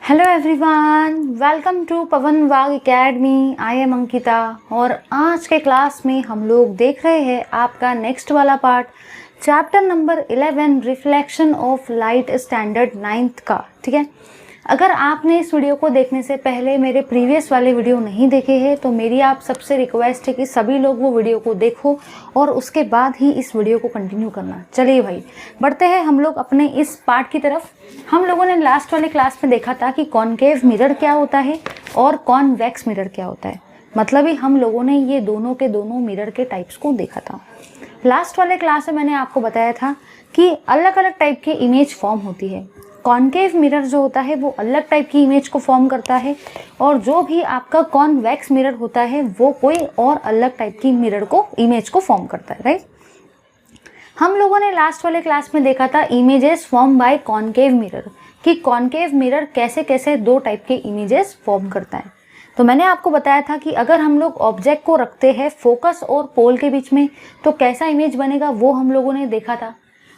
Hello everyone, welcome to पवन वाग academy. I am Ankita और आज के क्लास में हम लोग देख रहे हैं आपका नेक्स्ट वाला part, chapter number 11 reflection of light standard 9th का। ठीक है, अगर आपने इस वीडियो को देखने से पहले मेरे प्रीवियस वाले वीडियो नहीं देखे हैं तो मेरी आप सबसे रिक्वेस्ट है कि सभी लोग वो वीडियो को देखो और उसके बाद ही इस वीडियो को कंटिन्यू करना। चलिए भाई, बढ़ते हैं हम लोग अपने इस पार्ट की तरफ। हम लोगों ने लास्ट वाले क्लास में देखा था कि कॉनकेव मिरर क्या होता है और कॉन्वेक्स मिरर क्या होता है। मतलब ही हम लोगों ने ये दोनों के दोनों मिरर के टाइप्स को देखा था। लास्ट वाले क्लास में मैंने आपको बताया था कि अलग अलग टाइप के इमेज फॉर्म होती है। कॉनकेव मिरर जो होता है वो अलग टाइप की इमेज को फॉर्म करता है और जो भी आपका कॉन्वेक्स मिरर होता है वो कोई और अलग टाइप की मिरर को इमेज को फॉर्म करता है। राइट, हम लोगों ने लास्ट वाले क्लास में देखा था images form by concave mirror, कि कॉनकेव मिरर कैसे कैसे दो टाइप के इमेजेस फॉर्म करता है। तो मैंने आपको बताया था कि अगर हम लोग ऑब्जेक्ट को रखते हैं फोकस और पोल के बीच में तो कैसा इमेज बनेगा वो हम लोगों ने देखा था।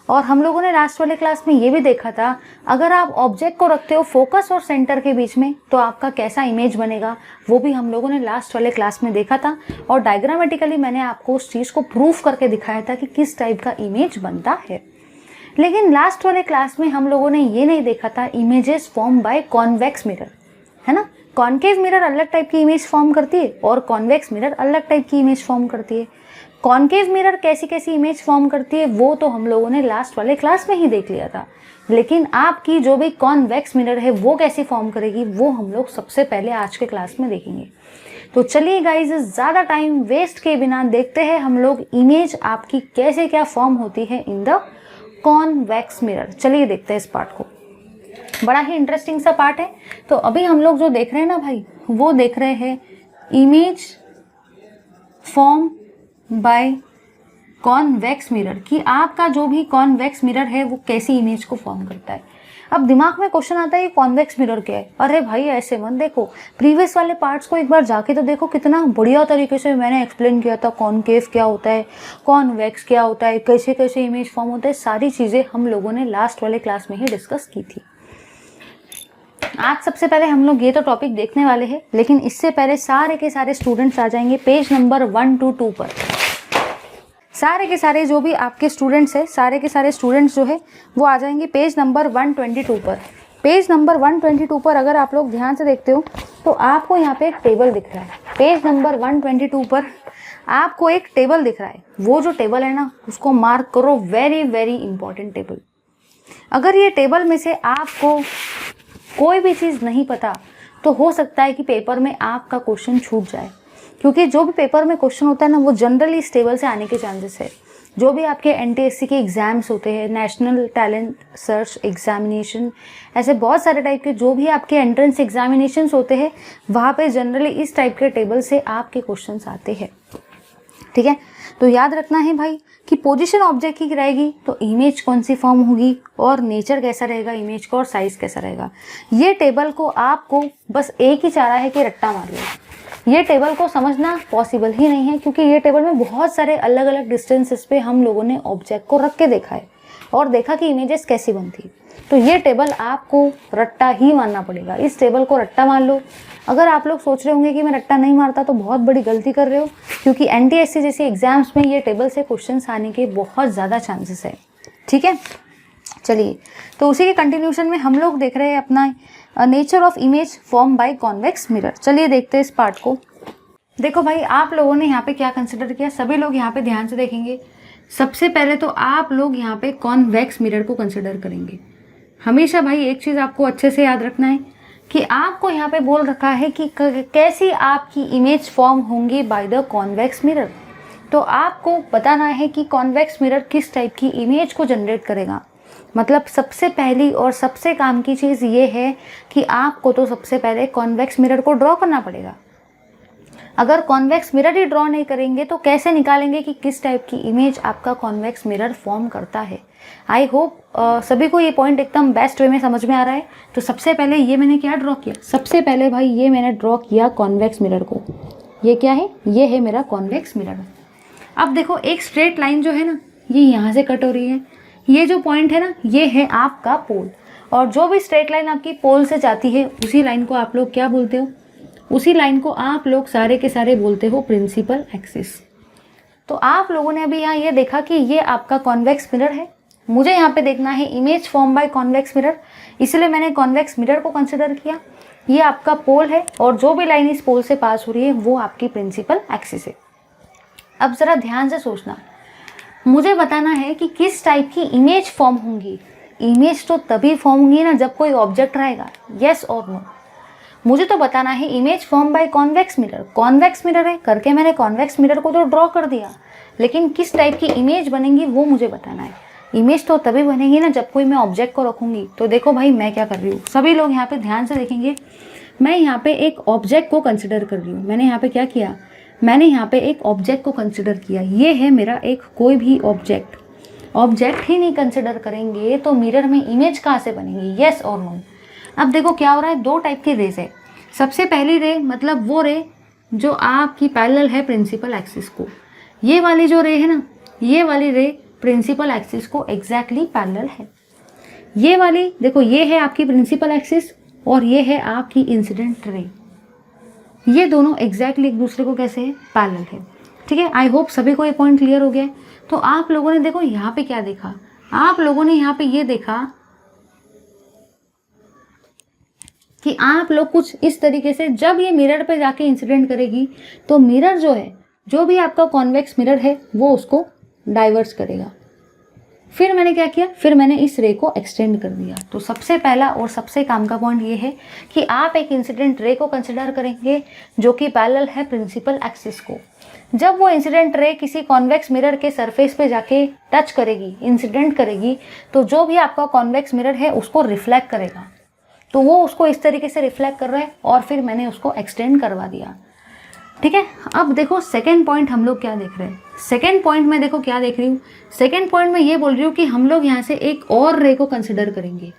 और हम लोगों ने लास्ट वाले क्लास में ये भी देखा था अगर आप ऑब्जेक्ट को रखते हो फोकस और सेंटर के बीच में तो आपका कैसा इमेज बनेगा, वो भी हम लोगों ने लास्ट वाले क्लास में देखा था। और डायग्रामेटिकली मैंने आपको उस चीज़ को प्रूफ करके दिखाया था कि किस टाइप का इमेज बनता है। लेकिन लास्ट वाले क्लास में हम लोगों ने ये नहीं देखा था images form by convex mirror, है ना। कॉनकेव मिरर अलग टाइप की इमेज फॉर्म करती है और कॉन्वेक्स मिरर अलग टाइप की इमेज फॉर्म करती है। कॉनकेव मिरर कैसी कैसी इमेज फॉर्म करती है वो तो हम लोगों ने लास्ट वाले क्लास में ही देख लिया था। लेकिन आपकी जो भी कॉन्वेक्स मिरर है वो कैसी फॉर्म करेगी वो हम लोग सबसे पहले आज के क्लास में देखेंगे। तो चलिए गाइज, ज़्यादा टाइम वेस्ट के बिना देखते हैं हम लोग इमेज आपकी कैसे क्या फॉर्म होती है इन द कॉन्वेक्स मिरर। चलिए देखते हैं इस पार्ट को, बड़ा ही इंटरेस्टिंग सा पार्ट है। तो अभी हम लोग जो देख रहे हैं ना भाई, वो देख रहे हैं image form by convex mirror, कि आपका जो भी कॉन्वेक्स मिरर है वो कैसी इमेज को फॉर्म करता है। अब दिमाग में क्वेश्चन आता है कॉन्वेक्स मिरर क्या है। अरे भाई ऐसे मत देखो, प्रीवियस वाले पार्ट्स को एक बार जाके तो देखो, कितना बढ़िया तरीके से मैंने एक्सप्लेन किया था कॉनकेव क्या होता है, कॉन्वेक्स क्या होता है, कैसे कैसे इमेज फॉर्म होता है। सारी चीज़ें हम लोगों ने लास्ट वाले क्लास में ही डिस्कस की थी। आज सबसे पहले हम लोग ये तो टॉपिक देखने वाले हैं, लेकिन इससे पहले सारे के सारे स्टूडेंट्स आ जाएंगे पेज नंबर 122 पर। सारे के सारे जो भी आपके स्टूडेंट्स हैं, सारे के सारे स्टूडेंट्स जो है वो आ जाएंगे पेज नंबर 122 पर। पेज नंबर 122 पर अगर आप लोग ध्यान से देखते हो तो आपको यहाँ पे एक टेबल दिख रहा है। पेज नंबर 122 पर आपको एक टेबल दिख रहा है। वो जो टेबल है ना उसको मार्क करो, वेरी वेरी इंपॉर्टेंट टेबल। अगर ये टेबल में से आपको कोई भी चीज़ नहीं पता तो हो सकता है कि पेपर में आपका क्वेश्चन छूट जाए, क्योंकि जो भी पेपर में क्वेश्चन होता है ना वो जनरली इस टेबल से आने के चांसेस है। जो भी आपके एनटीएससी के एग्जाम्स होते हैं, नेशनल टैलेंट सर्च एग्जामिनेशन, ऐसे बहुत सारे टाइप के जो भी आपके एंट्रेंस एग्जामिनेशंस होते हैं वहाँ पे जनरली इस टाइप के टेबल से आपके क्वेश्चंस आते हैं। ठीक है, तो याद रखना है भाई कि पोजीशन ऑब्जेक्ट की रहेगी तो इमेज कौन सी फॉर्म होगी और नेचर कैसा रहेगा इमेज का और साइज कैसा रहेगा। ये टेबल को आपको बस एक ही चारा है कि रट्टा मार लो। ये टेबल को समझना पॉसिबल ही नहीं है, क्योंकि ये टेबल में बहुत सारे अलग अलग डिस्टेंसेस पे हम लोगों ने ऑब्जेक्ट को रख के देखा है और देखा कि इमेजेस कैसी बनती। तो ये टेबल आपको रट्टा ही मारना पड़ेगा। इस टेबल को रट्टा मार लो। अगर आप लोग सोच रहे होंगे कि मैं रट्टा नहीं मारता तो बहुत बड़ी गलती कर रहे हो, क्योंकि एनटीएससी जैसे एग्जाम्स में ये टेबल से क्वेश्चंस आने के बहुत ज़्यादा चांसेस है। ठीक है, चलिए तो उसी के कंटिन्यूशन में हम लोग देख रहे हैं अपना nature of image form by convex mirror. चलिए देखते हैं इस पार्ट को। देखो भाई, आप लोगों ने यहाँ पे क्या कंसिडर किया, सभी लोग यहाँ पे ध्यान से देखेंगे। सबसे पहले तो आप लोग यहाँ पे कॉन्वेक्स मिरर को कंसिडर करेंगे। हमेशा भाई एक चीज़ आपको अच्छे से याद रखना है कि आपको यहाँ पे बोल रखा है कि कैसी आपकी इमेज फॉर्म होंगी बाय द कॉन्वेक्स मिरर। तो आपको बताना है कि कॉन्वेक्स मिरर किस टाइप की इमेज को जनरेट करेगा। मतलब सबसे पहली और सबसे काम की चीज़ ये है कि आपको तो सबसे पहले कॉन्वेक्स मिरर को ड्रॉ करना पड़ेगा। अगर कॉन्वेक्स मिरर ही ड्रॉ नहीं करेंगे तो कैसे निकालेंगे कि किस टाइप की इमेज आपका कॉन्वेक्स मिरर फॉर्म करता है। आई होप सभी को ये पॉइंट एकदम बेस्ट वे में समझ में आ रहा है। तो सबसे पहले ये मैंने क्या ड्रॉ किया, सबसे पहले भाई ये मैंने ड्रॉ किया कॉन्वेक्स मिरर को। ये क्या है, ये है मेरा कॉन्वेक्स मिरर। अब देखो एक स्ट्रेट लाइन जो है ना ये यहाँ से कट हो रही है, ये जो पॉइंट है ना ये है आपका पोल। और जो भी स्ट्रेट लाइन आपकी पोल से जाती है उसी लाइन को आप लोग क्या बोलते हो, उसी लाइन को आप लोग सारे के सारे बोलते हो प्रिंसिपल एक्सिस। तो आप लोगों ने अभी यहाँ ये देखा कि ये आपका कॉन्वेक्स मिरर है, मुझे यहाँ पे देखना है image form by convex mirror, इसलिए मैंने कॉन्वेक्स मिरर को कंसिडर किया। ये आपका पोल है और जो भी लाइन इस पोल से पास हो रही है वो आपकी प्रिंसिपल एक्सिस है। अब ज़रा ध्यान से सोचना, मुझे बताना है कि किस टाइप की इमेज फॉर्म होंगी। इमेज तो तभी फॉर्म होंगी ना जब कोई ऑब्जेक्ट रहेगा, यस और नो। मुझे तो बताना है image form by convex mirror. Convex mirror है करके मैंने कॉन्वेक्स मिरर को तो ड्रॉ कर दिया, लेकिन किस टाइप की इमेज बनेगी वो मुझे बताना है। इमेज तो तभी बनेगी ना जब कोई मैं ऑब्जेक्ट को रखूंगी। तो देखो भाई मैं क्या कर रही हूँ, सभी लोग यहाँ पे ध्यान से देखेंगे। मैं यहाँ पे एक ऑब्जेक्ट को कंसिडर कर रही हूँ। मैंने यहाँ पे क्या किया, मैंने यहाँ पे एक ऑब्जेक्ट को कंसिडर किया। ये है मेरा एक कोई भी ऑब्जेक्ट। ऑब्जेक्ट ही नहीं कंसिडर करेंगे तो मिरर में इमेज कहाँ से बनेगी, यस और नो। अब देखो क्या हो रहा है, दो टाइप की रेज है। सबसे पहली रे मतलब वो रे जो आपकी पैरेलल है प्रिंसिपल एक्सिस को। ये वाली जो रे है ना, ये वाली रे प्रिंसिपल एक्सिस को एग्जैक्टली पैरेलल है। ये वाली देखो, ये है आपकी प्रिंसिपल एक्सिस और ये है आपकी इंसिडेंट रे। ये दोनों एग्जैक्टली एक दूसरे को कैसे है, पैरेलल है। ठीक है, आई होप सभी को ये पॉइंट क्लियर हो गया। तो आप लोगों ने देखो यहाँ पे क्या देखा, आप लोगों ने यहाँ पे ये देखा कि आप लोग कुछ इस तरीके से जब ये मिरर पे जाके इंसिडेंट करेगी तो मिरर जो है, जो भी आपका कॉन्वेक्स मिरर है वो उसको डाइवर्स करेगा। फिर मैंने क्या किया, फिर मैंने इस रे को एक्सटेंड कर दिया। तो सबसे पहला और सबसे काम का पॉइंट ये है कि आप एक इंसिडेंट रे को कंसिडर करेंगे जो कि पैरेलल है प्रिंसिपल एक्सिस को। जब वो इंसिडेंट रे किसी कॉन्वेक्स मिरर के सरफेस पे जाके टच करेगी, इंसिडेंट करेगी, तो जो भी आपका कॉन्वेक्स मिरर है उसको रिफ्लेक्ट करेगा। तो वो उसको इस तरीके से रिफ्लेक्ट कर रहा है और फिर मैंने उसको एक्सटेंड करवा दिया। ठीक है, अब देखो सेकेंड पॉइंट हम लोग क्या देख रहे हैं। सेकेंड पॉइंट में देखो क्या देख रही हूँ, सेकेंड पॉइंट में ये बोल रही हूँ कि हम लोग यहाँ से एक और रे को कंसिडर करेंगे।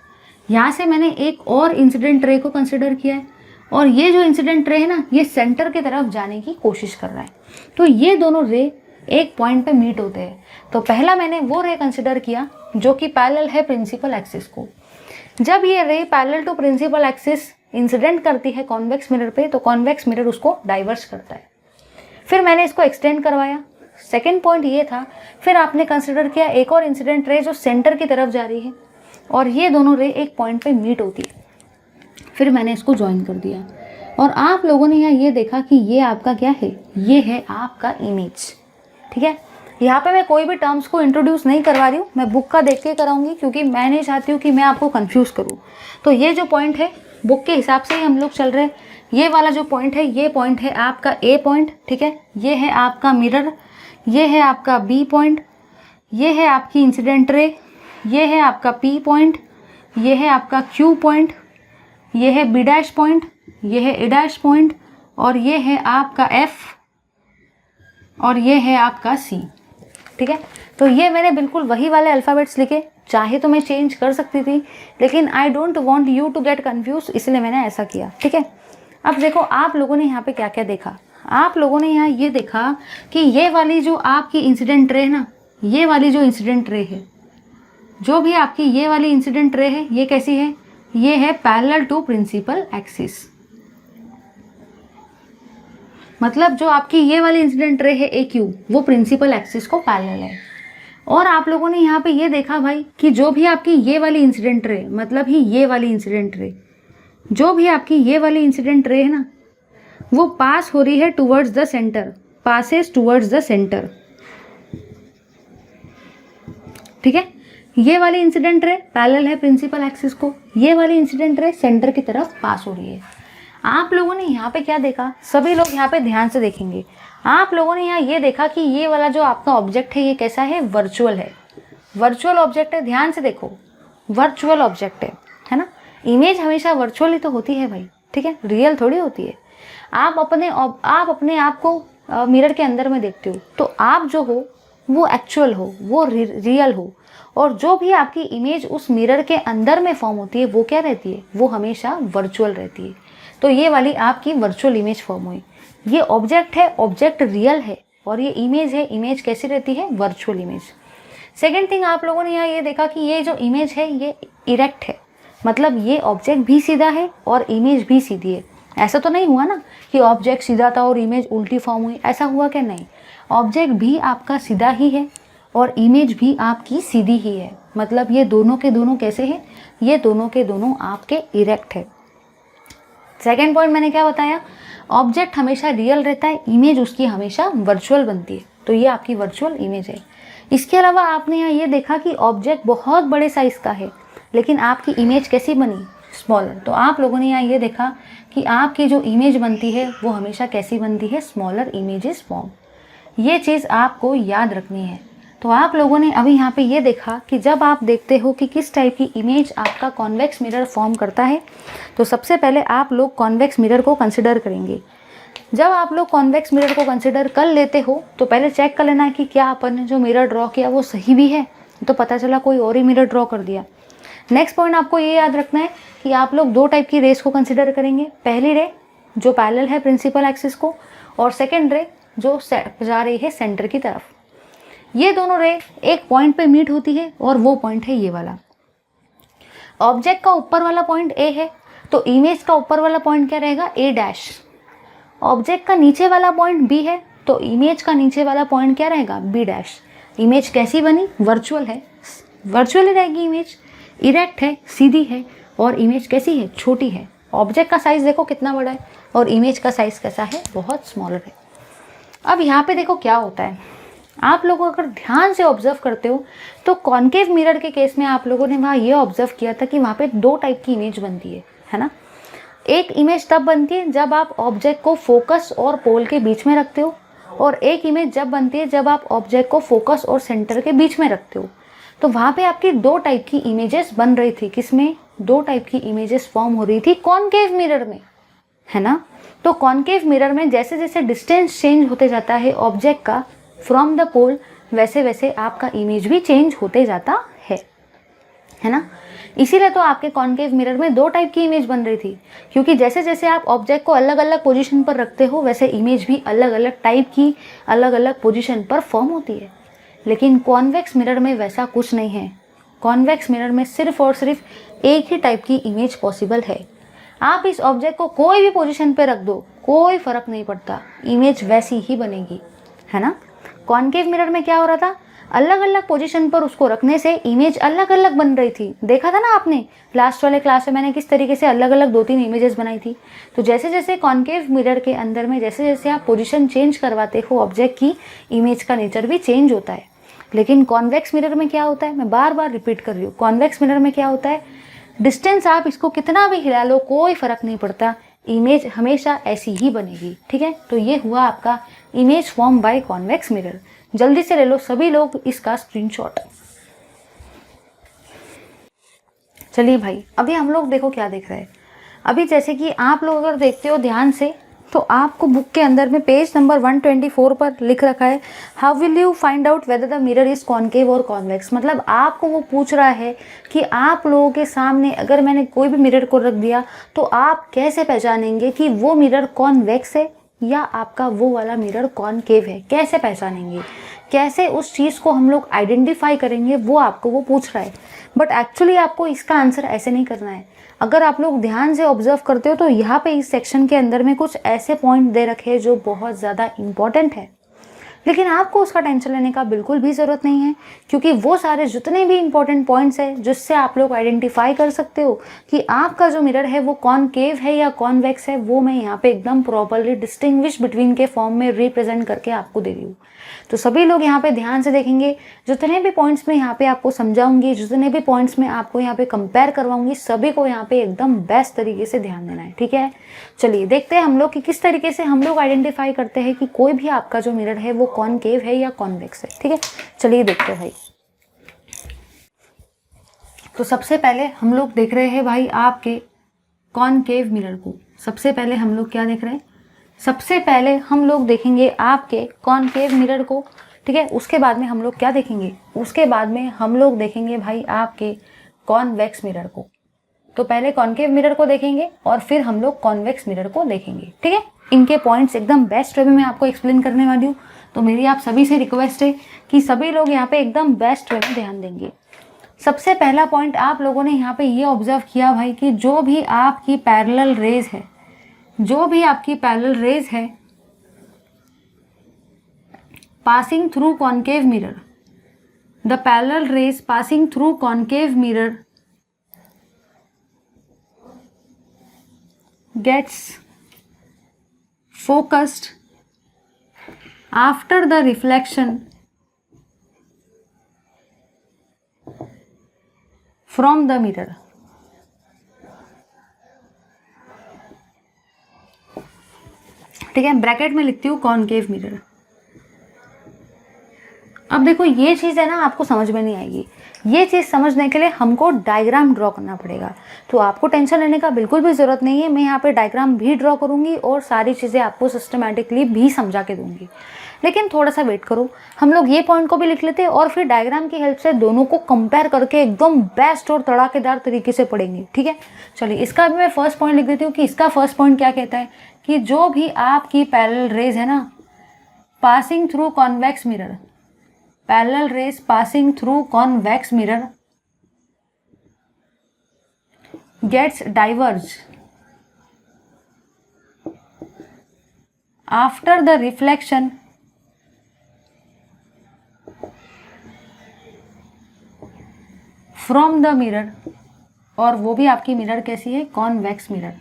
यहाँ से मैंने एक और इंसिडेंट रे को कंसिडर किया है और ये जो इंसिडेंट रे है ना, ये सेंटर की तरफ जाने की कोशिश कर रहा है। तो ये दोनों रे एक पॉइंट पे मीट होते हैं। तो पहला मैंने वो रे कंसिडर किया जो कि पैरेलल है प्रिंसिपल एक्सिस को। जब ये ray parallel to principal axis incident करती है कॉन्वेक्स मिरर पे, तो कॉन्वेक्स मिरर उसको डाइवर्स करता है। फिर मैंने इसको एक्सटेंड करवाया, सेकेंड पॉइंट ये था। फिर आपने कंसिडर किया एक और इंसिडेंट रे जो सेंटर की तरफ जा रही है और ये दोनों रे एक पॉइंट पे मीट होती है। फिर मैंने इसको ज्वाइन कर दिया और आप लोगों ने यहाँ ये देखा कि ये आपका क्या है, ये है आपका इमेज। ठीक है, यहाँ पे मैं कोई भी टर्म्स को इंट्रोड्यूस नहीं करवा रही हूँ, मैं बुक का देख के कराऊंगी क्योंकि मैं नहीं चाहती हूँ कि मैं आपको कंफ्यूज करूँ। तो ये जो पॉइंट है बुक के हिसाब से ही हम लोग चल रहे हैं। ये वाला जो पॉइंट है, ये पॉइंट है आपका ए पॉइंट। ठीक है, ये है आपका मिरर, ये है आपका बी पॉइंट, ये है आपकी इंसिडेंट रे, ये है आपका पी पॉइंट, ये है आपका क्यू पॉइंट, ये है बी डैश पॉइंट, ये है ए डैश पॉइंट और ये है आपका एफ और ये है आपका सी। ठीक है, तो ये मैंने बिल्कुल वही वाले अल्फ़ाबेट्स लिखे। चाहे तो मैं चेंज कर सकती थी, लेकिन I don't want you to get confuse, इसलिए मैंने ऐसा किया। ठीक है, अब देखो आप लोगों ने यहाँ पे क्या क्या देखा। आप लोगों ने यहाँ ये देखा कि ये वाली जो आपकी इंसिडेंट रे है ना, ये वाली जो इंसिडेंट रे है, जो भी आपकी ये वाली इंसिडेंट रे है, ये कैसी है, ये है पैरेलल टू प्रिंसिपल एक्सिस। मतलब जो आपकी ये वाली इंसिडेंट रे है ए क्यू, वो प्रिंसिपल एक्सिस को पैरेलल है। और आप लोगों ने यहाँ पे ये देखा भाई कि जो भी आपकी ये वाली इंसिडेंट रे, मतलब ही ये वाली इंसिडेंट रे, जो भी आपकी ये वाली इंसिडेंट रे है ना, वो पास हो रही है towards the centre, passes towards the centre. ठीक है, ये वाली इंसिडेंट रे पैरेलल है प्रिंसिपल एक्सिस को, ये वाली इंसिडेंट रे सेंटर की तरफ पास हो रही है। आप लोगों ने यहाँ पे क्या देखा, सभी लोग यहाँ पे ध्यान से देखेंगे। आप लोगों ने यहाँ ये देखा कि ये वाला जो आपका ऑब्जेक्ट है ये कैसा है, वर्चुअल है। वर्चुअल ऑब्जेक्ट है, ध्यान से देखो, वर्चुअल ऑब्जेक्ट है ना। इमेज हमेशा वर्चुअल ही तो होती है भाई, ठीक है, रियल थोड़ी होती है। आप अपने आप को मिरर के अंदर में देखते हो तो आप जो हो वो एक्चुअल हो, वो रियल हो, और जो भी आपकी इमेज उस मिरर के अंदर में फॉर्म होती है वो क्या रहती है, वो हमेशा वर्चुअल रहती है। तो ये वाली आपकी वर्चुअल इमेज फॉर्म हुई। ये ऑब्जेक्ट है, ऑब्जेक्ट रियल है, और ये इमेज है, इमेज कैसी रहती है, वर्चुअल इमेज। सेकेंड थिंग आप लोगों ने यहाँ ये देखा कि ये जो इमेज है ये इरेक्ट है, मतलब ये ऑब्जेक्ट भी सीधा है और इमेज भी सीधी है। ऐसा तो नहीं हुआ ना कि ऑब्जेक्ट सीधा था और इमेज उल्टी फॉर्म हुई, ऐसा हुआ क्या? नहीं, ऑब्जेक्ट भी आपका सीधा ही है और इमेज भी आपकी सीधी ही है। मतलब ये दोनों के दोनों कैसे हैं? ये दोनों के दोनों आपके इरेक्ट है। सेकेंड पॉइंट मैंने क्या बताया? ऑब्जेक्ट हमेशा रियल रहता है, इमेज उसकी हमेशा वर्चुअल बनती है। तो ये आपकी वर्चुअल इमेज है। इसके अलावा आपने यहाँ ये देखा कि ऑब्जेक्ट बहुत बड़े साइज का है, लेकिन आपकी इमेज कैसी बनी? स्मॉलर। तो आप लोगों ने यहाँ ये देखा कि आपकी जो इमेज बनती है वो हमेशा कैसी बनती है? Smaller images form. ये चीज़ आपको याद रखनी है। तो आप लोगों ने अभी यहाँ पे ये देखा कि जब आप देखते हो कि किस टाइप की इमेज आपका कॉन्वेक्स मिरर फॉर्म करता है, तो सबसे पहले आप लोग कॉन्वेक्स मिरर को कंसिडर करेंगे। जब आप लोग कॉन्वेक्स मिरर को कंसिडर कर लेते हो तो पहले चेक कर लेना है कि क्या अपन ने जो मिरर ड्रॉ किया वो सही भी है। तो पता चला कोई और ही मिरर ड्रॉ कर दिया। नेक्स्ट पॉइंट आपको ये याद रखना है कि आप लोग दो टाइप की रेस को कंसिडर करेंगे। पहली रे जो पैरेलल है प्रिंसिपल एक्सिस को, और सेकेंड रे जो जा रही है सेंटर की तरफ। ये दोनों रे एक पॉइंट पे मीट होती है और वो पॉइंट है ये वाला। ऑब्जेक्ट का ऊपर वाला पॉइंट ए है तो इमेज का ऊपर वाला पॉइंट क्या रहेगा? ए डैश। ऑब्जेक्ट का नीचे वाला पॉइंट बी है तो इमेज का नीचे वाला पॉइंट क्या रहेगा? B dash. इमेज कैसी बनी? वर्चुअल है, वर्चुअल रहेगी इमेज, इरेक्ट है, सीधी है, और इमेज कैसी है? छोटी है। ऑब्जेक्ट का साइज देखो कितना बड़ा है और इमेज का साइज कैसा है? बहुत स्मॉलर है। अब यहाँ पे देखो क्या होता है, आप लोग अगर ध्यान से ऑब्जर्व करते हो तो कॉन्केव मिरर के केस में आप लोगों ने वहाँ ये ऑब्जर्व किया था कि वहाँ पे दो टाइप की इमेज बनती है ना। एक इमेज तब बनती है जब आप ऑब्जेक्ट को फोकस और पोल के बीच में रखते हो, और एक इमेज जब बनती है जब आप ऑब्जेक्ट को फोकस और सेंटर के बीच में रखते हो। तो वहाँ पे आपकी दो टाइप की इमेजेस बन रही थी। किसमें? दो टाइप की इमेजेस फॉर्म हो रही थी कॉन्केव मिरर में, है ना। तो कॉन्केव मिरर में जैसे जैसे डिस्टेंस चेंज होते जाता है ऑब्जेक्ट का फ्रॉम द पोल, वैसे वैसे आपका इमेज भी चेंज होते जाता है ना। इसीलिए तो आपके कॉन्केव मिरर में दो टाइप की इमेज बन रही थी, क्योंकि जैसे जैसे आप ऑब्जेक्ट को अलग अलग पोजीशन पर रखते हो वैसे इमेज भी अलग अलग टाइप की अलग अलग पोजीशन पर फॉर्म होती है। लेकिन कॉन्वेक्स मिरर में वैसा कुछ नहीं है। कॉन्वेक्स मिरर में सिर्फ और सिर्फ एक ही टाइप की इमेज पॉसिबल है। आप इस ऑब्जेक्ट को कोई भी पोजीशन पे रख दो, कोई फर्क नहीं पड़ता, इमेज वैसी ही बनेगी, है ना। कॉन्केव मिरर में क्या हो रहा था? अलग अलग पोजीशन पर उसको रखने से इमेज अलग अलग बन रही थी। देखा था ना आपने लास्ट वाले क्लास में मैंने किस तरीके से अलग अलग दो तीन इमेजेस बनाई थी। तो जैसे जैसे कॉन्केव मिरर के अंदर में जैसे जैसे आप पोजीशन चेंज करवाते हो ऑब्जेक्ट की, इमेज का नेचर भी चेंज होता है। लेकिन कॉन्वेक्स मिरर में क्या होता है? मैं बार बार रिपीट कर रही हूँ, कॉन्वेक्स मिरर में क्या होता है? डिस्टेंस आप इसको कितना भी हिला लो कोई फर्क नहीं पड़ता, इमेज हमेशा ऐसी ही बनेगी, ठीक है। तो ये हुआ आपका image form by convex mirror. जल्दी से ले लो सभी लोग इसका स्क्रीनशॉट। चलिए भाई, अभी हम लोग देखो क्या देख रहे हैं। अभी जैसे कि आप लोग अगर देखते हो ध्यान से तो आपको बुक के अंदर में पेज नंबर 124 पर लिख रखा है, how will you find out whether the mirror is concave और कॉन्वेक्स। मतलब आपको वो पूछ रहा है कि आप लोगों के सामने अगर मैंने कोई भी मिरर को रख दिया तो आप कैसे पहचानेंगे कि वो मिरर कॉन्वेक्स है या आपका वो वाला मिरर कॉन्केव है। कैसे पहचानेंगे, कैसे उस चीज़ को हम लोग आइडेंटिफाई करेंगे, वो आपको वो पूछ रहा है। बट एक्चुअली आपको इसका आंसर ऐसे नहीं करना है। अगर आप लोग ध्यान से ऑब्जर्व करते हो तो यहाँ पे इस सेक्शन के अंदर में कुछ ऐसे पॉइंट दे रखे हैं जो बहुत ज़्यादा इम्पॉर्टेंट है, लेकिन आपको उसका टेंशन लेने का बिल्कुल भी ज़रूरत नहीं है, क्योंकि वो सारे जितने भी इंपॉर्टेंट पॉइंट्स हैं जिससे आप लोग आइडेंटिफाई कर सकते हो कि आपका जो मिरर है वो कॉनकेव है या कॉन्वेक्स है, वो मैं यहाँ पे एकदम प्रॉपरली डिस्टिंग्विश बिटवीन के फॉर्म में रिप्रेजेंट करके आपको दे रही हूँ। तो सभी लोग यहाँ पे ध्यान से देखेंगे, जितने भी पॉइंट्स में यहाँ पे आपको समझाऊंगी, जितने भी पॉइंट्स में आपको यहाँ पे कंपेयर करवाऊंगी, सभी को यहाँ पे एकदम बेस्ट तरीके से ध्यान देना है, ठीक है। चलिए देखते हैं हम लोग कि किस तरीके से हम लोग आइडेंटिफाई करते हैं कि कोई भी आपका जो मिरर है वो कॉनकेव है या कॉन्वेक्स है, ठीक है। चलिए देखते हैं भाई। तो सबसे पहले हम लोग देख रहे हैं भाई आपके कॉनकेव मिरर को। सबसे पहले हम लोग क्या देख रहे हैं? सबसे पहले हम लोग देखेंगे आपके कॉनकेव मिरर को, ठीक है। उसके बाद में हम लोग क्या देखेंगे? उसके बाद में हम लोग देखेंगे भाई आपके कॉन्वेक्स मिरर को। तो पहले कॉनकेव मिरर को देखेंगे और फिर हम लोग कॉन्वेक्स मिरर को देखेंगे, ठीक है। इनके पॉइंट्स एकदम बेस्ट वे में मैं आपको एक्सप्लेन करने वाली हूँ, तो मेरी आप सभी से रिक्वेस्ट है कि सभी लोग यहाँ पे एकदम बेस्ट वे में ध्यान देंगे। सबसे पहला पॉइंट आप लोगों ने यहाँ पे ये ऑब्जर्व किया भाई कि जो भी आपकी पैरेलल रेज है, जो भी आपकी पैरेलल रेज है passing through concave mirror, the parallel raise passing through concave mirror gets focused after the reflection from the mirror. ठीक है, ब्रैकेट में लिखती हूँ कॉनकेव मिरर। अब देखो ये चीज़ है ना, आपको समझ में नहीं आएगी। ये चीज़ समझने के लिए हमको डायग्राम ड्रॉ करना पड़ेगा। तो आपको टेंशन लेने का बिल्कुल भी ज़रूरत नहीं है, मैं यहाँ पे डायग्राम भी ड्रॉ करूँगी और सारी चीज़ें आपको सिस्टमेटिकली भी समझा के दूँगी। लेकिन थोड़ा सा वेट करो, हम लोग ये पॉइंट को भी लिख लेते हैं और फिर डायग्राम की हेल्प से दोनों को कंपेयर करके एकदम बेस्ट और तड़ाकेदार तरीके से पढ़ेंगे। ठीक है, चलिए इसका भी मैं फर्स्ट पॉइंट लिख देती हूँ कि इसका फर्स्ट पॉइंट क्या कहता है कि जो भी आपकी पैरेलल रेज है ना passing through convex mirror, parallel raise passing through convex mirror gets diverged after the reflection from the mirror, और वो भी आपकी मिरर कैसी है, कॉन्वेक्स मिरर।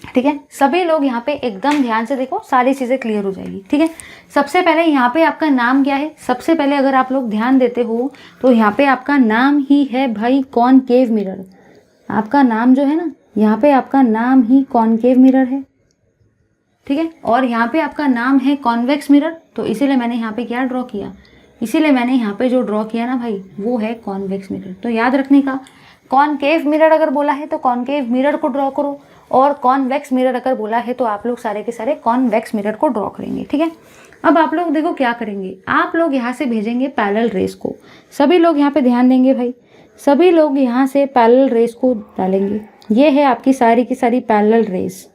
ठीक है, सभी लोग यहाँ पे एकदम ध्यान से देखो, सारी चीज़ें क्लियर हो जाएगी। ठीक है, सबसे पहले यहाँ पे आपका नाम क्या है, सबसे पहले अगर आप लोग ध्यान देते हो तो यहाँ पे आपका नाम ही है भाई कॉनकेव मिरर। आपका नाम जो है ना, यहाँ पे आपका नाम ही कॉनकेव मिरर है। ठीक है, और यहाँ पे आपका नाम है कॉन्वेक्स मिरर, तो इसीलिए मैंने यहाँ पे क्या ड्रॉ किया, इसीलिए मैंने यहाँ पे जो ड्रॉ किया ना भाई वो है कॉन्वेक्स मिरर। तो याद रखने का, कॉनकेव मिरर अगर बोला है तो कॉनकेव मिरर को ड्रॉ करो, और कॉन्वेक्स मिरर अगर बोला है तो आप लोग सारे के सारे कॉन्वेक्स मिरर को ड्रॉ करेंगे। ठीक है, अब आप लोग देखो क्या करेंगे, आप लोग यहाँ से भेजेंगे पैरेलल रेस को। सभी लोग यहाँ पे ध्यान देंगे भाई, सभी लोग यहाँ से पैरेलल रेस को डालेंगे। ये है आपकी सारी की सारी पैरेलल रेस।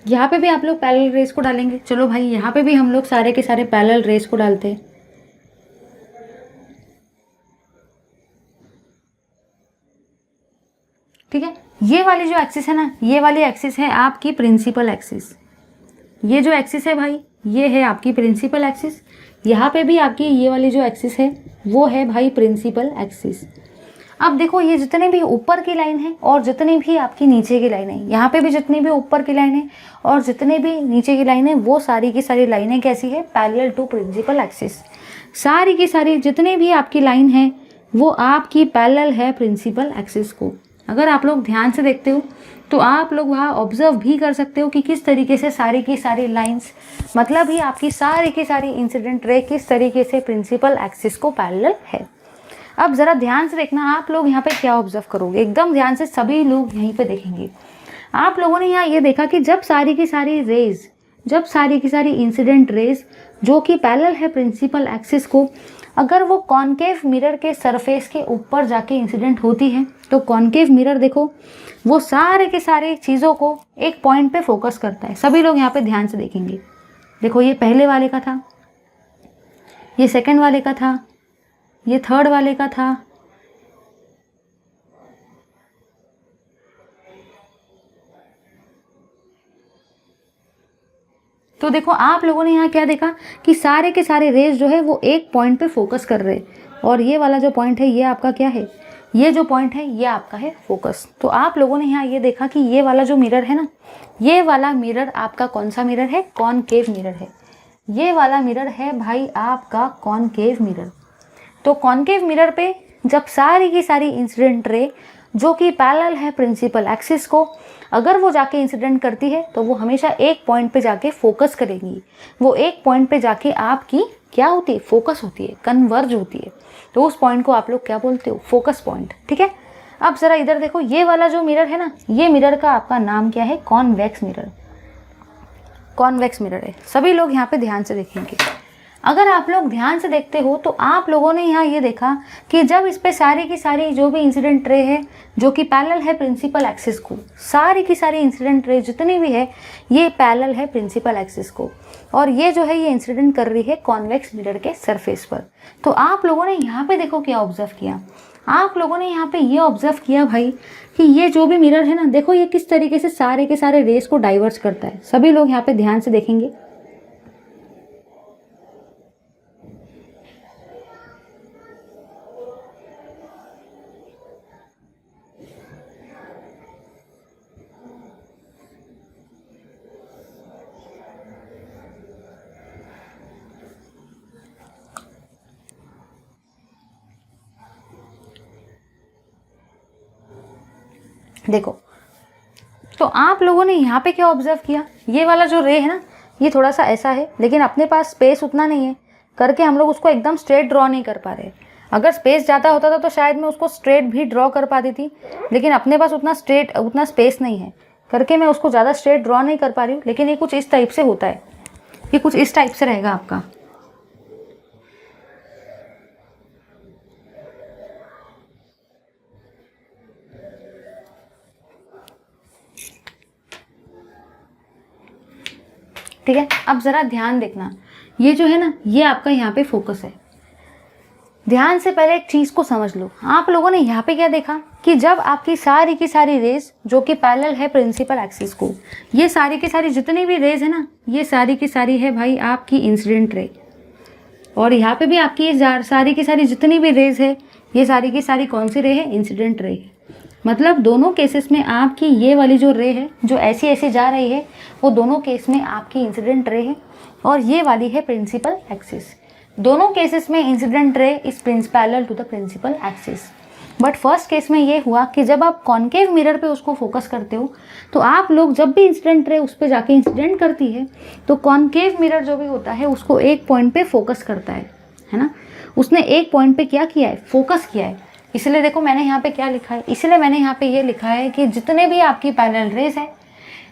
यहाँ पे भी आप लोग पैरेलल रेस को डालेंगे। चलो भाई यहाँ पे भी हम लोग सारे के सारे पैरेलल रेस को डालते हैं। ठीक है, ये वाली जो एक्सिस है ना, ये वाली एक्सिस है आपकी प्रिंसिपल एक्सिस। ये जो एक्सिस है भाई ये है आपकी प्रिंसिपल एक्सिस। यहाँ पे भी आपकी ये वाली जो एक्सिस है वो है भाई प्रिंसिपल एक्सिस। अब देखो ये जितने भी ऊपर की लाइन है और जितनी भी आपकी नीचे की लाइन है, यहाँ पे भी जितनी भी ऊपर की लाइन है और जितने भी नीचे की लाइन है, वो सारी की सारी लाइनें कैसी है, पैरेलल टू प्रिंसिपल एक्सिस। सारी की सारी जितने भी आपकी लाइन है वो आपकी पैरेलल है प्रिंसिपल एक्सिस को। अगर आप लोग ध्यान से देखते हो तो आप लोग वहाँ ऑब्जर्व भी कर सकते हो कि किस तरीके से सारी की सारी लाइंस, मतलब ही आपकी सारी की सारी इंसिडेंट रे किस तरीके से प्रिंसिपल एक्सिस को पैरेलल है। अब ज़रा ध्यान से देखना, आप लोग यहाँ पे क्या ऑब्जर्व करोगे, एकदम ध्यान से सभी लोग यहीं पे देखेंगे। आप लोगों ने यहाँ ये देखा कि जब सारी की सारी रेज, जब सारी की सारी इंसिडेंट रेज जो कि पैरेलल है प्रिंसिपल एक्सिस को, अगर वो कॉनकेव मिरर के सरफेस के ऊपर जाके इंसिडेंट होती है तो कॉनकेव मिरर देखो वो सारे के सारे चीज़ों को एक पॉइंट पे फोकस करता है। सभी लोग यहाँ पे ध्यान से देखेंगे। देखो ये पहले वाले का था, ये सेकंड वाले का था, ये थर्ड वाले का था, तो देखो आप लोगों ने यहाँ क्या देखा कि सारे के सारे रेज जो है वो एक पॉइंट पे फोकस कर रहे हैं, और ये वाला जो पॉइंट है ये आपका क्या है, ये जो पॉइंट है ये आपका है फोकस। तो आप लोगों ने यहाँ ये देखा कि ये वाला जो मिरर है ना, ये वाला मिरर आपका कौन सा मिरर है, कॉनकेव मिरर है। ये वाला मिरर है भाई आपका कॉनकेव मिरर। तो कॉनकेव मिरर पे जब सारी की सारी इंसिडेंट रे जो कि पैरेलल है प्रिंसिपल एक्सिस को, अगर वो जाके इंसिडेंट करती है तो वो हमेशा एक पॉइंट पे जाके फोकस करेंगी। वो एक पॉइंट पे जाके आपकी क्या होती है, फोकस होती है, कन्वर्ज होती है। तो उस पॉइंट को आप लोग क्या बोलते हो, फोकस पॉइंट। ठीक है, अब जरा इधर देखो, ये वाला जो मिरर है ना, ये मिरर का आपका नाम क्या है, कॉन्वेक्स मिरर। कॉन्वेक्स मिरर है। सभी लोग यहाँ पे ध्यान से देखेंगे। अगर आप लोग ध्यान से देखते हो तो आप लोगों ने यहाँ ये देखा कि जब इस पे सारी की सारी जो भी इंसिडेंट रे है जो कि पैरेलल है प्रिंसिपल एक्सिस को, सारी की सारी इंसिडेंट रे जितनी भी है ये पैरेलल है प्रिंसिपल एक्सिस को, और ये जो है ये इंसिडेंट कर रही है कॉन्वेक्स मिरर के सरफेस पर। तो आप लोगों ने यहाँ पे देखो क्या ऑब्जर्व किया, आप लोगों ने यहाँ पे ये ऑब्जर्व किया भाई कि ये जो भी मिरर है ना, देखो ये किस तरीके से सारे के सारे रेस को डाइवर्स करता है। सभी लोग यहाँ पे ध्यान से देखेंगे। देखो तो आप लोगों ने यहाँ पे क्या ऑब्जर्व किया, ये वाला जो रे है ना ये थोड़ा सा ऐसा है, लेकिन अपने पास स्पेस उतना नहीं है करके हम लोग उसको एकदम स्ट्रेट ड्रॉ नहीं कर पा रहे। अगर स्पेस ज़्यादा होता था तो शायद मैं उसको स्ट्रेट भी ड्रॉ कर पाती थी, लेकिन अपने पास उतना स्पेस नहीं है करके मैं उसको ज़्यादा स्ट्रेट ड्रॉ नहीं कर पा रही हूँ। लेकिन ये कुछ इस टाइप से होता है, ये कुछ इस टाइप से रहेगा आपका। ठीक है, अब ज़रा ध्यान देखना, ये जो है ना ये आपका यहाँ पे फोकस है। ध्यान से पहले एक चीज़ को समझ लो, आप लोगों ने यहाँ पे क्या देखा कि जब आपकी सारी की सारी रेज जो कि पैरेलल है प्रिंसिपल एक्सिस को, ये सारी की सारी जितनी भी रेज है ना ये सारी की सारी है भाई आपकी इंसिडेंट रे, और यहाँ पे भी आपकी ये सारी की सारी जितनी भी रेज है ये सारी की सारी कौन सी रे है, इंसिडेंट रे है। मतलब दोनों केसेस में आपकी ये वाली जो रे है जो ऐसी ऐसी जा रही है वो दोनों केस में आपकी इंसिडेंट रे है, और ये वाली है प्रिंसिपल एक्सिस। दोनों केसेस में incident ray is parallel to the principal axis. But first case में ये हुआ कि जब आप कॉन्केव मिरर पे उसको फोकस करते हो तो आप लोग जब भी इंसिडेंट रे उस पर जाके इंसिडेंट करती है तो कॉन्केव मिरर जो भी होता है उसको एक पॉइंट पे फोकस करता है ना। उसने एक पॉइंट पे क्या किया है, फोकस किया है। इसलिए देखो मैंने यहाँ पे क्या लिखा है, इसलिए मैंने यहाँ पे ये लिखा है कि जितने भी आपकी पैरेलल रेज है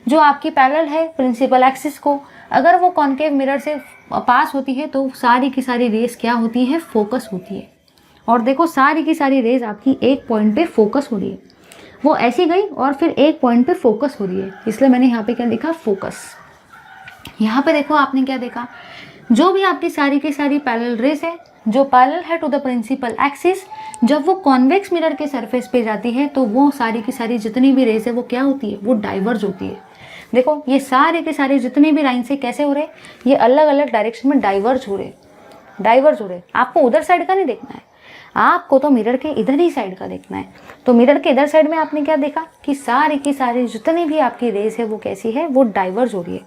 जो आपकी पैरेलल है प्रिंसिपल एक्सिस को, अगर वो कॉन्केव मिरर से पास होती है तो सारी की सारी रेज क्या होती है, फोकस होती है। और देखो सारी की सारी रेज आपकी एक पॉइंट पे फोकस हो रही है, वो ऐसी गई और फिर एक पॉइंट पे फोकस हो रही है, इसलिए मैंने यहाँ पे क्या लिखा, फोकस। यहाँ पे देखो आपने क्या देखा, जो भी आपकी सारी की सारी पैरेलल रेज है जो पैरेलल है टू द प्रिंसिपल एक्सिस, जब वो कॉन्वेक्स मिरर के सरफेस पे जाती है तो वो सारी की सारी जितनी भी रेज है वो क्या होती है, वो डाइवर्ज होती है। देखो ये सारे के सारे जितने भी लाइन से कैसे हो रहे, ये अलग अलग डायरेक्शन में डाइवर्ज हो रहे। आपको उधर साइड का नहीं देखना है, आपको तो मिरर के इधर ही साइड का देखना है। तो मिरर के इधर साइड में आपने क्या देखा कि सारी की सारी जितनी भी आपकी रेस है वो कैसी है, वो डाइवर्ज हो रही है।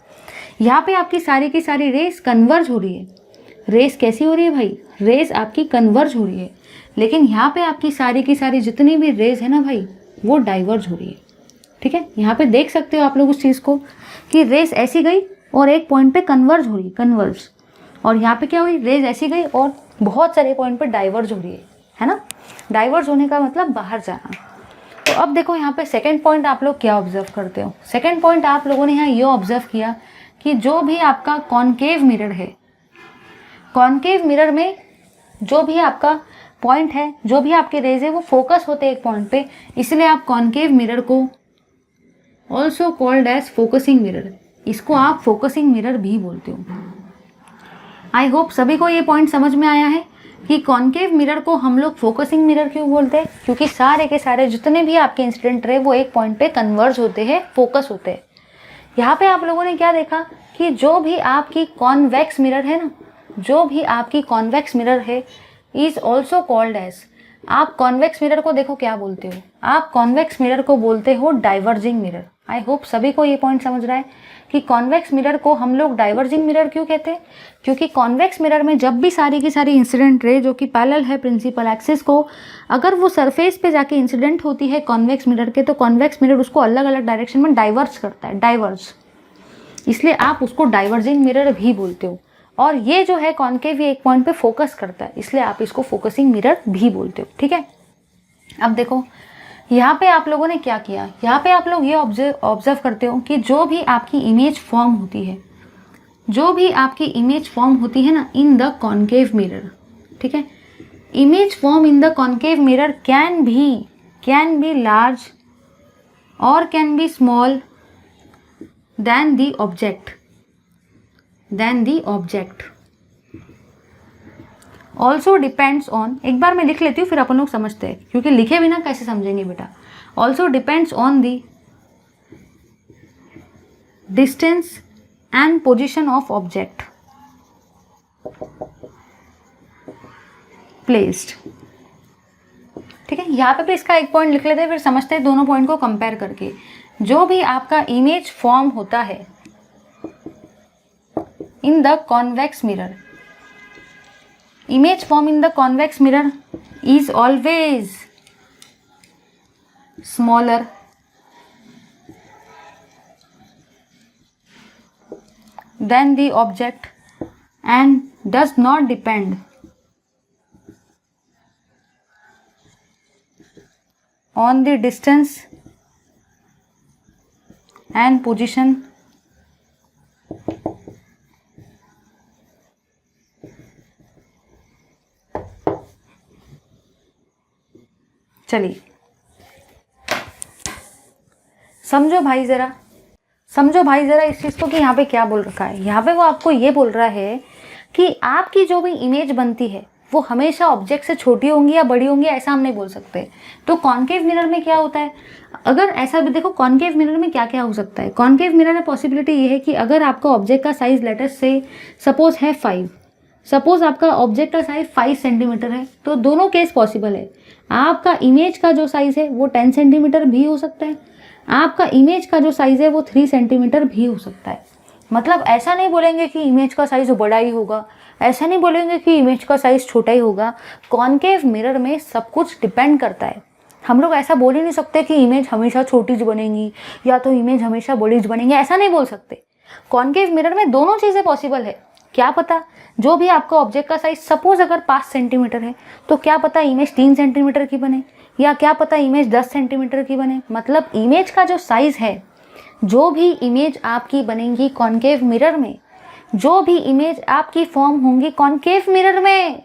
यहाँ पे आपकी सारी की सारी रेस कन्वर्ज हो रही है। रेस कैसी हो रही है भाई, रेस आपकी कन्वर्ज हो रही है। लेकिन यहाँ पे आपकी सारी की सारी जितनी भी रेस है ना भाई वो डाइवर्ज हो रही है। ठीक है, यहाँ पे देख सकते हो आप लोग उस चीज़ को कि रेस ऐसी गई और एक पॉइंट पे कन्वर्ज हो रही है, कन्वर्ज। और यहाँ पे क्या हुई, रेस ऐसी गई और बहुत सारे पॉइंट पे डाइवर्ज हो रही है ना। डाइवर्ज होने का मतलब बाहर जाना। तो अब देखो यहाँ पे सेकंड पॉइंट आप लोग क्या ऑब्जर्व करते हो। सेकंड पॉइंट आप लोगों ने यहाँ ये ऑब्जर्व किया कि जो भी आपका कॉन्केव मिरर है, कॉन्केव मिरर में जो भी आपका पॉइंट है, जो भी आपके रेज है वो फोकस होते हैं एक पॉइंट पे, इसलिए आप कॉन्केव मिरर को also called as focusing mirror, इसको आप फोकसिंग मिरर भी बोलते हो। आई होप सभी को ये पॉइंट समझ में आया है कि कॉन्केव मिरर को हम लोग फोकसिंग मिरर क्यों बोलते हैं, क्योंकि सारे के सारे जितने भी आपके इंसिडेंट रहे वो एक पॉइंट पे कन्वर्ज होते हैं, फोकस होते हैं। यहाँ पे आप लोगों ने क्या देखा कि जो भी आपकी कॉन्वेक्स मिरर है ना, जो भी आपकी कॉन्वेक्स मिरर है इज ऑल्सो कॉल्ड एज, आप कॉन्वेक्स मिरर को देखो क्या बोलते हो, आप कॉन्वेक्स मिरर को बोलते हो डाइवर्जिंग मिरर। आई होप सभी को ये पॉइंट समझ रहा है कि कॉन्वेक्स मिरर को हम लोग डाइवर्जिंग मिरर क्यों कहते हैं, क्योंकि कॉन्वेक्स मिरर में जब भी सारी की सारी इंसिडेंट रे जो कि पैरेलल है प्रिंसिपल एक्सिस को, अगर वो सरफेस पे जाके इंसिडेंट होती है कॉन्वेक्स मिरर के, तो कॉन्वेक्स मिरर उसको अलग अलग डायरेक्शन में डाइवर्ज करता है, डाइवर्ज, इसलिए आप उसको डाइवर्जिंग मिरर भी बोलते हो। और ये जो है कॉन्केव ये एक पॉइंट पे फोकस करता है, इसलिए आप इसको फोकसिंग मिरर भी बोलते हो। ठीक है, अब देखो यहाँ पे आप लोगों ने क्या किया, यहाँ पे आप लोग ये ऑब्जर्व करते हो कि जो भी आपकी इमेज फॉर्म होती है, जो भी आपकी इमेज फॉर्म होती है ना इन द कॉन्केव मिरर, ठीक है, image form in the concave mirror can be large और can be small than the object also depends on, एक बार मैं लिख लेती हूँ फिर अपन लोग समझते हैं, क्योंकि लिखे बिना कैसे समझेंगे बेटा। Also depends on the distance and position of object placed, ठीक है। यहाँ पे भी इसका एक पॉइंट लिख लेते हैं फिर समझते हैं दोनों पॉइंट को कंपेयर करके। जो भी आपका इमेज फॉर्म होता है in the convex mirror, image form in the convex mirror is always smaller than the object and does not depend on the distance and position चलिए समझो भाई ज़रा इस चीज़ को कि यहाँ पे क्या बोल रखा है। यहाँ पे वो आपको ये बोल रहा है कि आपकी जो भी इमेज बनती है वो हमेशा ऑब्जेक्ट से छोटी होंगी या बड़ी होंगी, ऐसा हम नहीं बोल सकते। तो कॉन्केव मिरर में क्या होता है, अगर ऐसा भी देखो कॉन्केव मिरर में क्या क्या हो सकता है। कॉन्केव मिरर में पॉसिबिलिटी ये है कि अगर आपका ऑब्जेक्ट का साइज लेटर से सपोज है 5, सपोज आपका ऑब्जेक्ट का साइज 5 सेंटीमीटर है, तो दोनों केस पॉसिबल है। आपका इमेज का जो साइज है वो 10 सेंटीमीटर भी हो सकता है, आपका इमेज का जो साइज है वो 3 सेंटीमीटर भी हो सकता है। मतलब ऐसा नहीं बोलेंगे कि इमेज का साइज बड़ा ही होगा, ऐसा नहीं बोलेंगे कि इमेज का साइज छोटा ही होगा। कॉन्केव मिरर में सब कुछ डिपेंड करता है। हम लोग ऐसा बोल ही नहीं सकते कि इमेज हमेशा छोटी ज बनेगी या तो इमेज हमेशा बड़ी ज बनेगी, ऐसा नहीं बोल सकते। कॉन्केव मिरर में दोनों चीज़ें पॉसिबल है। क्या पता जो भी आपका ऑब्जेक्ट का साइज सपोज अगर 5 सेंटीमीटर है तो क्या पता इमेज 3 सेंटीमीटर की बने, या क्या पता इमेज 10 सेंटीमीटर की बने। मतलब इमेज का जो साइज है, जो भी इमेज आपकी बनेगी कॉन्केव मिरर में, जो भी इमेज आपकी फॉर्म होंगी कॉन्केव मिरर में,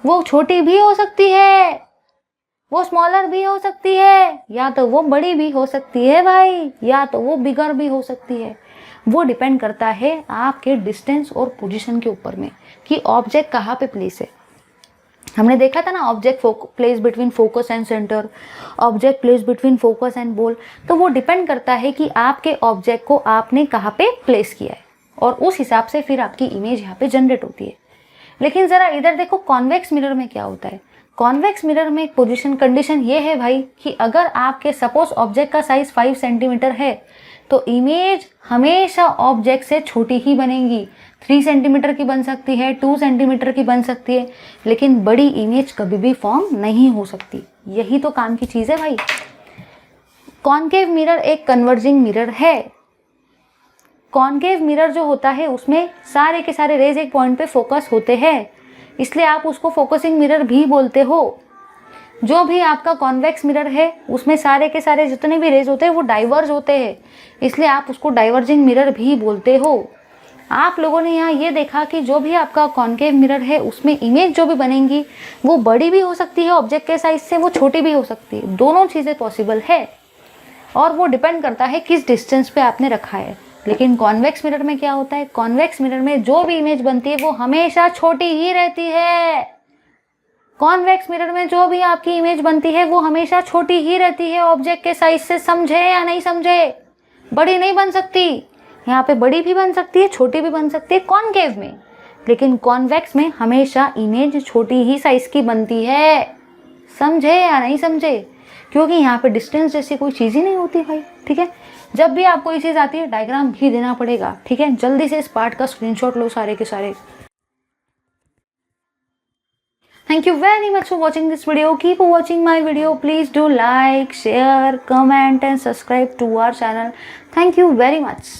वो छोटी भी हो सकती है, वो स्मॉलर भी हो सकती है, या तो वो बड़ी भी हो सकती है भाई, या तो वो बिगर भी हो सकती है। वो डिपेंड करता है आपके डिस्टेंस और पोजीशन के ऊपर में कि ऑब्जेक्ट कहाँ पे प्लेस है। हमने देखा था ना object place between focus and centre, object place between focus and ball. तो वो डिपेंड करता है कि आपके ऑब्जेक्ट को आपने कहाँ पे प्लेस किया है और उस हिसाब से फिर आपकी इमेज यहाँ पे जनरेट होती है। लेकिन ज़रा इधर देखो कॉन्वेक्स मिरर में क्या होता है। कॉन्वेक्स मिरर में पोजीशन कंडीशन ये है भाई कि अगर आपके सपोज ऑब्जेक्ट का साइज 5 सेंटीमीटर है तो इमेज हमेशा ऑब्जेक्ट से छोटी ही बनेगी। 3 सेंटीमीटर की बन सकती है, 2 सेंटीमीटर की बन सकती है, लेकिन बड़ी इमेज कभी भी फॉर्म नहीं हो सकती। यही तो काम की चीज़ है भाई। कॉन्केव मिरर एक कन्वर्जिंग मिरर है। कॉन्केव मिरर जो होता है उसमें सारे के सारे रेज एक पॉइंट पे फोकस होते हैं, इसलिए आप उसको फोकसिंग मिरर भी बोलते हो। जो भी आपका कॉन्वेक्स मिरर है उसमें सारे के सारे जितने भी रेज होते हैं वो डाइवर्ज होते हैं, इसलिए आप उसको डाइवर्जिंग मिरर भी बोलते हो। आप लोगों ने यहाँ ये देखा कि जो भी आपका कॉन्केव मिरर है उसमें इमेज जो भी बनेंगी वो बड़ी भी हो सकती है ऑब्जेक्ट के साइज से, वो छोटी भी हो सकती है। दोनों चीज़ें पॉसिबल है और वो डिपेंड करता है किस डिस्टेंस पे आपने रखा है। लेकिन कॉन्वेक्स मिरर में क्या होता है, कॉन्वेक्स मिरर में जो भी इमेज बनती है वो हमेशा छोटी ही रहती है। कॉन्वेक्स मिरर में जो भी आपकी इमेज बनती है वो हमेशा छोटी ही रहती है ऑब्जेक्ट के साइज से। समझे या नहीं समझे? बड़ी नहीं बन सकती। यहाँ पे बड़ी भी बन सकती है, छोटी भी बन सकती है कॉन्केव में, लेकिन कॉन्वेक्स में हमेशा इमेज छोटी ही साइज की बनती है। समझे या नहीं समझे? क्योंकि यहाँ पे डिस्टेंस जैसी कोई चीज़ ही नहीं होती भाई। ठीक है, जब भी आपको ये चीज़ आती है डायग्राम भी देना पड़ेगा। ठीक है, जल्दी से इस पार्ट का स्क्रीनशॉट लो सारे के सारे। Thank you very much for watching this video. Keep watching my video. Please do like, share, comment and subscribe to our channel. Thank you very much.